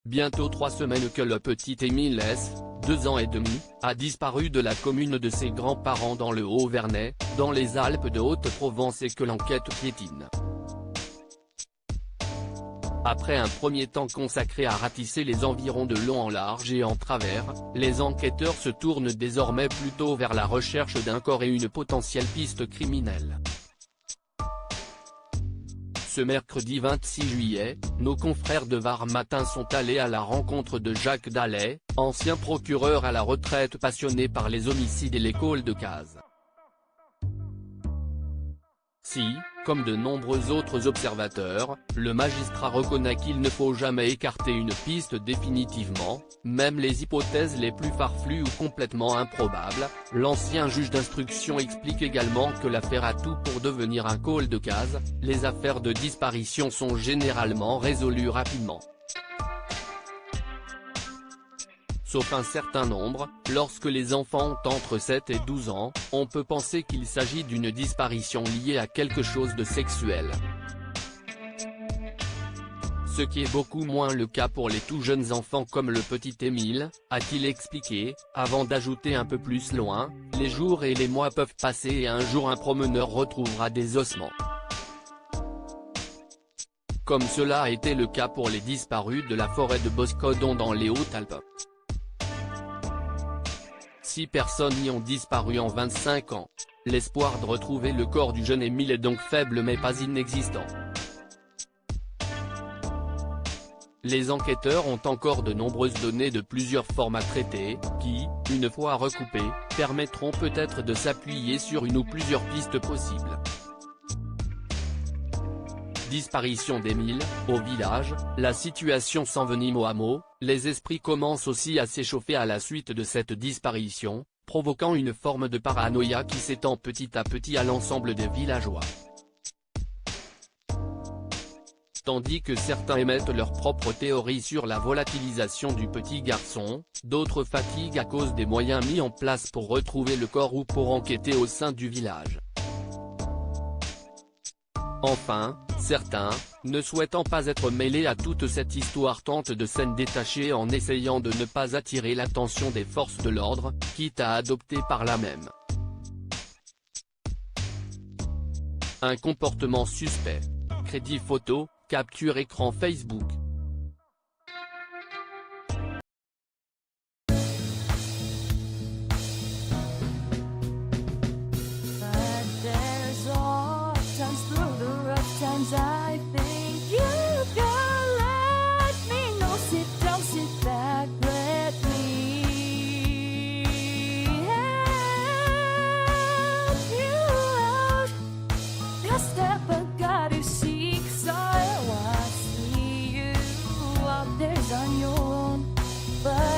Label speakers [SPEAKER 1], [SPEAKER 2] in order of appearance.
[SPEAKER 1] Bientôt 3 semaines que le petit Émile S, 2 ans et demi, a disparu de la commune de ses grands-parents dans le Haut-Vernay, dans les Alpes de Haute-Provence et que l'enquête piétine. Après un premier temps consacré à ratisser les environs de long en large et en travers, les enquêteurs se tournent désormais plutôt vers la recherche d'un corps et une potentielle piste criminelle. Ce mercredi 26 juillet, nos confrères de Var Matin sont allés à la rencontre de Jacques Dallet, ancien procureur à la retraite passionné par les homicides et les calls de case. Si, comme de nombreux autres observateurs, le magistrat reconnaît qu'il ne faut jamais écarter une piste définitivement, même les hypothèses les plus farfelues ou complètement improbables, l'ancien juge d'instruction explique également que l'affaire a tout pour devenir un call de case, les affaires de disparition sont généralement résolues rapidement. Sauf un certain nombre, lorsque les enfants ont entre 7 et 12 ans, on peut penser qu'il s'agit d'une disparition liée à quelque chose de sexuel. Ce qui est beaucoup moins le cas pour les tout jeunes enfants comme le petit Émile, a-t-il expliqué, avant d'ajouter un peu plus loin, les jours et les mois peuvent passer et un jour un promeneur retrouvera des ossements. Comme cela a été le cas pour les disparus de la forêt de Boscodon dans les Hautes-Alpes. 6 personnes y ont disparu en 25 ans. L'espoir de retrouver le corps du jeune Émile est donc faible mais pas inexistant. Les enquêteurs ont encore de nombreuses données de plusieurs formats traités, qui, une fois recoupées, permettront peut-être de s'appuyer sur une ou plusieurs pistes possibles. Disparition d'Émile, au village, la situation s'envenime au hameau, les esprits commencent aussi à s'échauffer à la suite de cette disparition, provoquant une forme de paranoïa qui s'étend petit à petit à l'ensemble des villageois. Tandis que certains émettent leurs propres théories sur la volatilisation du petit garçon, d'autres fatiguent à cause des moyens mis en place pour retrouver le corps ou pour enquêter au sein du village. Enfin, certains, ne souhaitant pas être mêlés à toute cette histoire tentent de s'en détacher en essayant de ne pas attirer l'attention des forces de l'ordre, quitte à adopter par là même un comportement suspect. Crédit photo, capture écran Facebook.
[SPEAKER 2] I think you can let me know. Sit down, sit back, let me help you out. Just step back, you seek, so I see you out there on your own, but